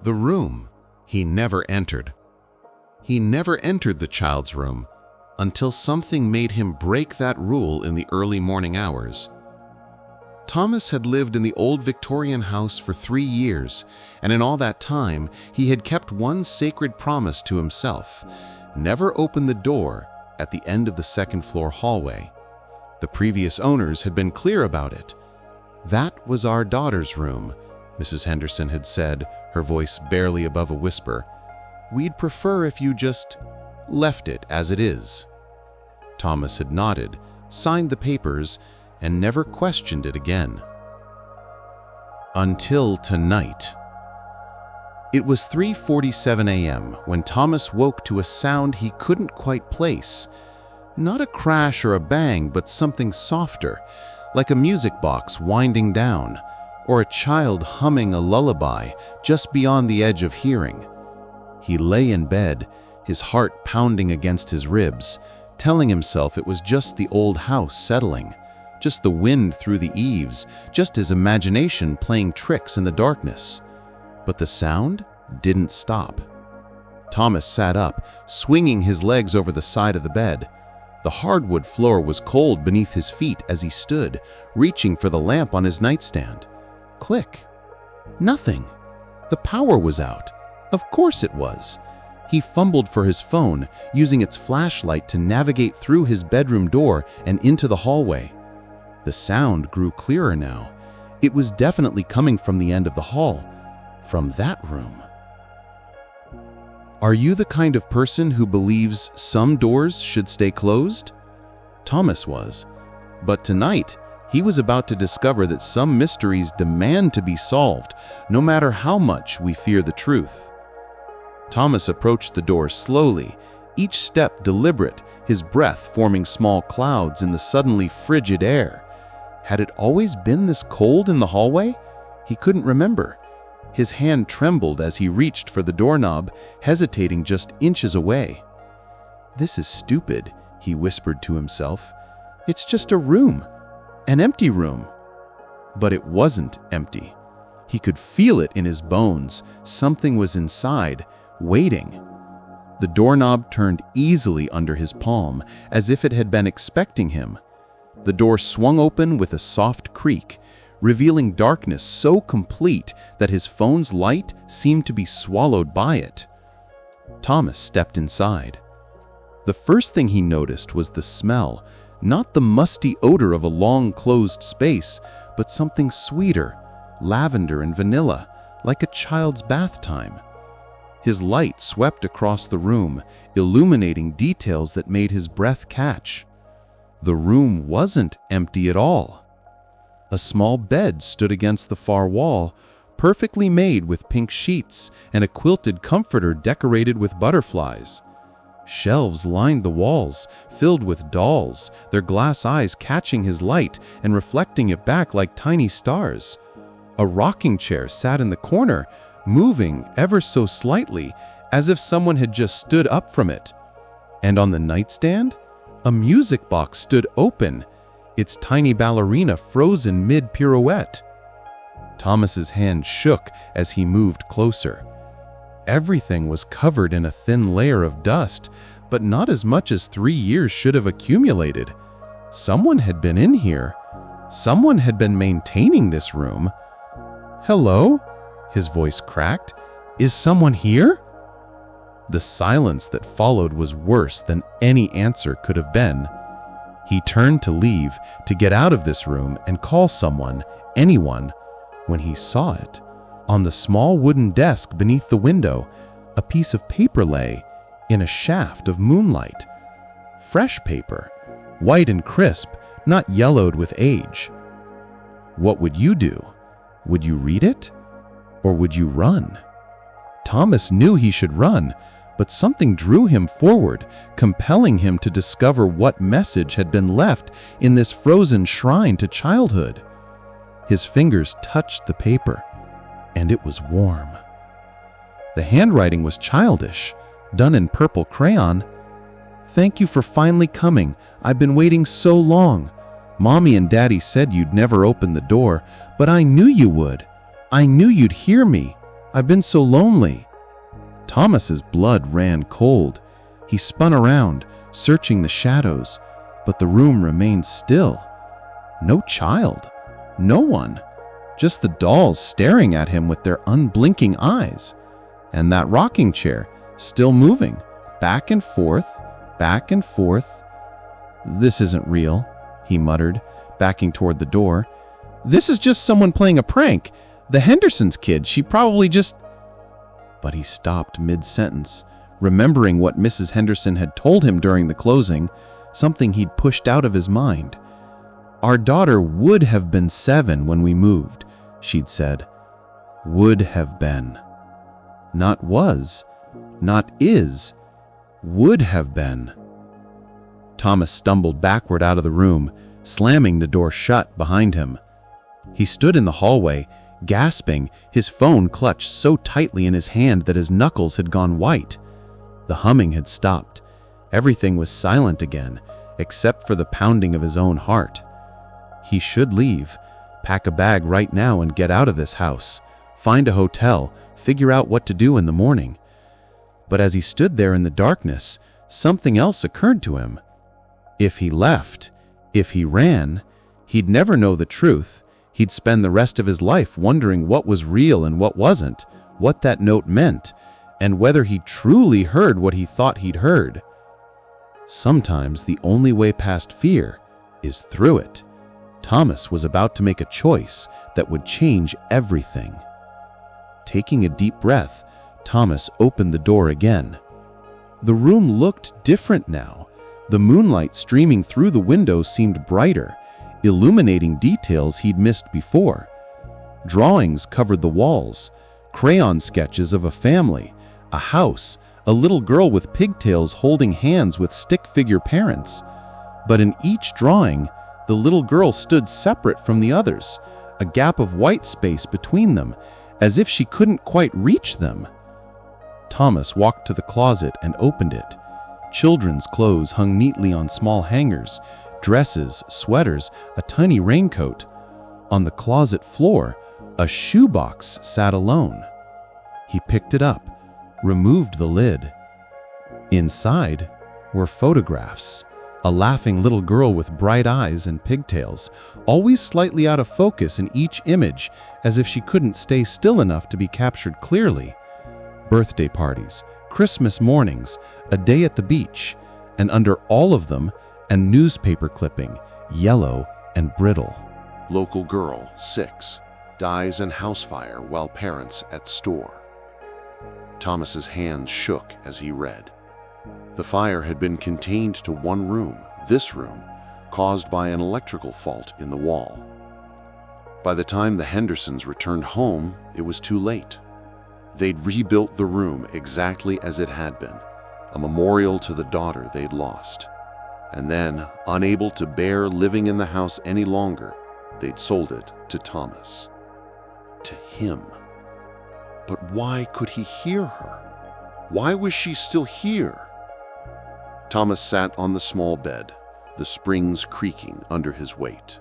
The room he never entered. He never entered the child's room until something made him break that rule in the early morning hours. Thomas had lived in the old Victorian house for 3 years, and in all that time he had kept one sacred promise to himself: never open the door at the end of the second-floor hallway. The previous owners had been clear about it. "That was our daughter's room," Mrs. Henderson had said, her voice barely above a whisper. "We'd prefer if you just left it as it is." Thomas had nodded, signed the papers, and never questioned it again. Until tonight. It was 3:47 a.m. when Thomas woke to a sound he couldn't quite place. Not a crash or a bang, but something softer, like a music box winding down, or a child humming a lullaby just beyond the edge of hearing. He lay in bed, his heart pounding against his ribs, telling himself it was just the old house settling, just the wind through the eaves, just his imagination playing tricks in the darkness. But the sound didn't stop. Thomas sat up, swinging his legs over the side of the bed. The hardwood floor was cold beneath his feet as he stood, reaching for the lamp on his nightstand. Click. Nothing. The power was out. Of course it was. He fumbled for his phone, using its flashlight to navigate through his bedroom door and into the hallway. The sound grew clearer now. It was definitely coming from the end of the hall, from that room. Are you the kind of person who believes some doors should stay closed? Thomas was. But tonight, he was about to discover that some mysteries demand to be solved, no matter how much we fear the truth. Thomas approached the door slowly, each step deliberate, his breath forming small clouds in the suddenly frigid air. Had it always been this cold in the hallway? He couldn't remember. His hand trembled as he reached for the doorknob, hesitating just inches away. "This is stupid," he whispered to himself. "It's just a room, an empty room." But it wasn't empty. He could feel it in his bones. Something was inside, waiting. The doorknob turned easily under his palm, as if it had been expecting him. The door swung open with a soft creak, revealing darkness so complete that his phone's light seemed to be swallowed by it. Thomas stepped inside. The first thing he noticed was the smell, not the musty odor of a long-closed space, but something sweeter, lavender and vanilla, like a child's bath time. His light swept across the room, illuminating details that made his breath catch. The room wasn't empty at all. A small bed stood against the far wall, perfectly made with pink sheets and a quilted comforter decorated with butterflies. Shelves lined the walls, filled with dolls, their glass eyes catching his light and reflecting it back like tiny stars. A rocking chair sat in the corner, moving ever so slightly, as if someone had just stood up from it. And on the nightstand, a music box stood open, its tiny ballerina frozen mid-pirouette. Thomas's hand shook as he moved closer. Everything was covered in a thin layer of dust, but not as much as 3 years should have accumulated. Someone had been in here. Someone had been maintaining this room. "Hello?" His voice cracked. "Is someone here?" The silence that followed was worse than any answer could have been. He turned to leave, to get out of this room and call someone, anyone, when he saw it. On the small wooden desk beneath the window, a piece of paper lay in a shaft of moonlight. Fresh paper, white and crisp, not yellowed with age. What would you do? Would you read it? Or would you run? Thomas knew he should run, but something drew him forward, compelling him to discover what message had been left in this frozen shrine to childhood. His fingers touched the paper, and it was warm. The handwriting was childish, done in purple crayon. "Thank you for finally coming. I've been waiting so long. Mommy and Daddy said you'd never open the door, but I knew you would. I knew you'd hear me. I've been so lonely." Thomas's blood ran cold. He spun around, searching the shadows, but the room remained still. No child, no one, just the dolls staring at him with their unblinking eyes, and that rocking chair still moving, back and forth, back and forth. "This isn't real," he muttered, backing toward the door. "This is just someone playing a prank. The Henderson's kid, she probably just—" But he stopped mid-sentence, remembering what Mrs. Henderson had told him during the closing, something he'd pushed out of his mind. "Our daughter would have been 7 when we moved," she'd said. Would have been. Not was, not is, would have been. Thomas stumbled backward out of the room, slamming the door shut behind him. He stood in the hallway, gasping, his phone clutched so tightly in his hand that his knuckles had gone white. The humming had stopped. Everything was silent again, except for the pounding of his own heart. He should leave, pack a bag right now and get out of this house, find a hotel, figure out what to do in the morning. But as he stood there in the darkness, something else occurred to him. If he left, if he ran, he'd never know the truth. He'd spend the rest of his life wondering what was real and what wasn't, what that note meant, and whether he truly heard what he thought he'd heard. Sometimes the only way past fear is through it. Thomas was about to make a choice that would change everything. Taking a deep breath, Thomas opened the door again. The room looked different now. The moonlight streaming through the window seemed brighter, illuminating details he'd missed before. Drawings covered the walls, crayon sketches of a family, a house, a little girl with pigtails holding hands with stick figure parents. But in each drawing, the little girl stood separate from the others, a gap of white space between them, as if she couldn't quite reach them. Thomas walked to the closet and opened it. Children's clothes hung neatly on small hangers, dresses, sweaters, a tiny raincoat. On the closet floor, a shoebox sat alone. He picked it up, removed the lid. Inside were photographs. A laughing little girl with bright eyes and pigtails, always slightly out of focus in each image, as if she couldn't stay still enough to be captured clearly. Birthday parties, Christmas mornings, a day at the beach, and under all of them, a newspaper clipping, yellow and brittle. Local girl, 6, dies in house fire while parents at store. Thomas's hands shook as he read. The fire had been contained to one room, this room, caused by an electrical fault in the wall. By the time the Hendersons returned home, it was too late. They'd rebuilt the room exactly as it had been, a memorial to the daughter they'd lost. And then, unable to bear living in the house any longer, they'd sold it to Thomas. To him. But why could he hear her? Why was she still here? Thomas sat on the small bed, the springs creaking under his weight.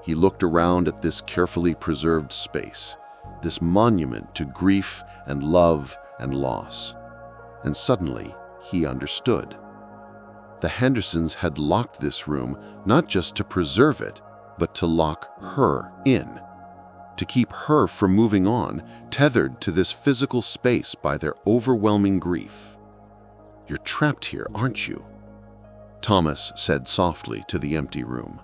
He looked around at this carefully preserved space, this monument to grief and love and loss. And suddenly, he understood. The Hendersons had locked this room not just to preserve it, but to lock her in, to keep her from moving on, tethered to this physical space by their overwhelming grief. "You're trapped here, aren't you?" Thomas said softly to the empty room.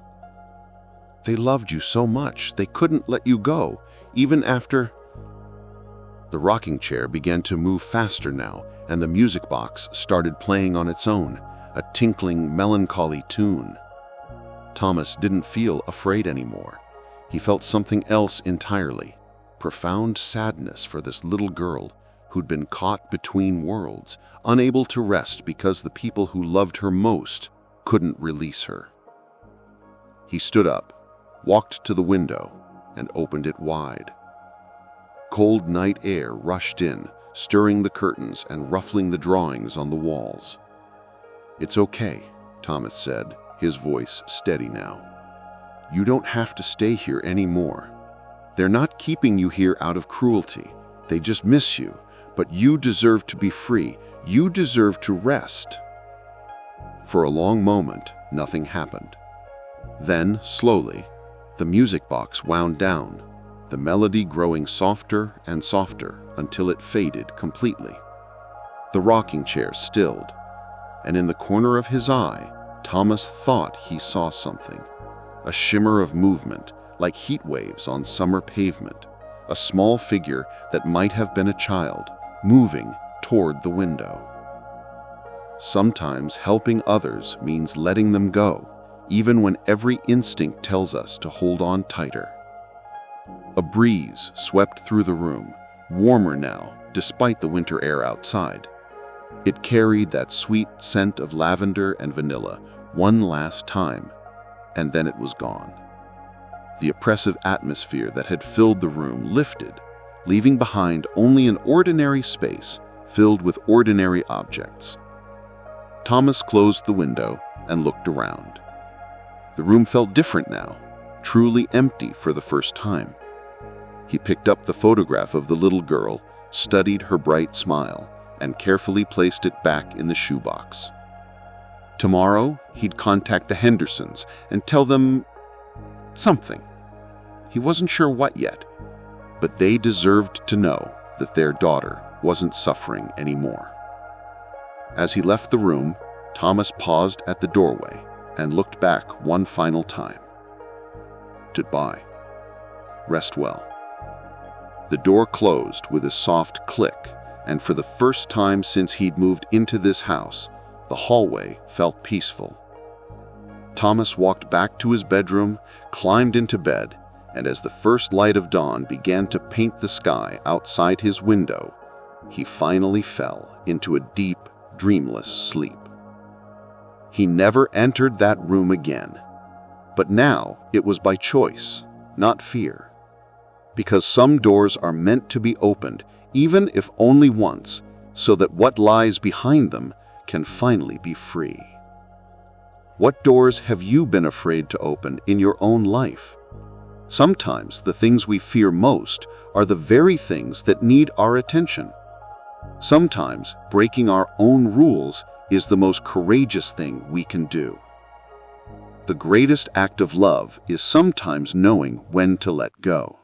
"They loved you so much, they couldn't let you go, even after—" The rocking chair began to move faster now, and the music box started playing on its own, a tinkling, melancholy tune. Thomas didn't feel afraid anymore. He felt something else entirely, profound sadness for this little girl who'd been caught between worlds, unable to rest because the people who loved her most couldn't release her. He stood up, walked to the window, and opened it wide. Cold night air rushed in, stirring the curtains and ruffling the drawings on the walls. "It's okay," Thomas said, his voice steady now. "You don't have to stay here anymore. They're not keeping you here out of cruelty. They just miss you, but you deserve to be free. You deserve to rest." For a long moment, nothing happened. Then, slowly, the music box wound down, the melody growing softer and softer until it faded completely. The rocking chair stilled, and in the corner of his eye, Thomas thought he saw something. A shimmer of movement, like heat waves on summer pavement. A small figure that might have been a child, moving toward the window. Sometimes helping others means letting them go, even when every instinct tells us to hold on tighter. A breeze swept through the room, warmer now, despite the winter air outside. It carried that sweet scent of lavender and vanilla one last time, and then it was gone. The oppressive atmosphere that had filled the room lifted, leaving behind only an ordinary space filled with ordinary objects. Thomas closed the window and looked around. The room felt different now, truly empty for the first time. He picked up the photograph of the little girl, studied her bright smile, and carefully placed it back in the shoebox. Tomorrow, he'd contact the Hendersons and tell them something. He wasn't sure what yet, but they deserved to know that their daughter wasn't suffering anymore. As he left the room, Thomas paused at the doorway and looked back one final time. Goodbye. Rest well. The door closed with a soft click, and for the first time since he'd moved into this house, the hallway felt peaceful. Thomas walked back to his bedroom, climbed into bed, and as the first light of dawn began to paint the sky outside his window, he finally fell into a deep, dreamless sleep. He never entered that room again, but now it was by choice, not fear. Because some doors are meant to be opened, even if only once, so that what lies behind them can finally be free. What doors have you been afraid to open in your own life? Sometimes the things we fear most are the very things that need our attention. Sometimes breaking our own rules is the most courageous thing we can do. The greatest act of love is sometimes knowing when to let go.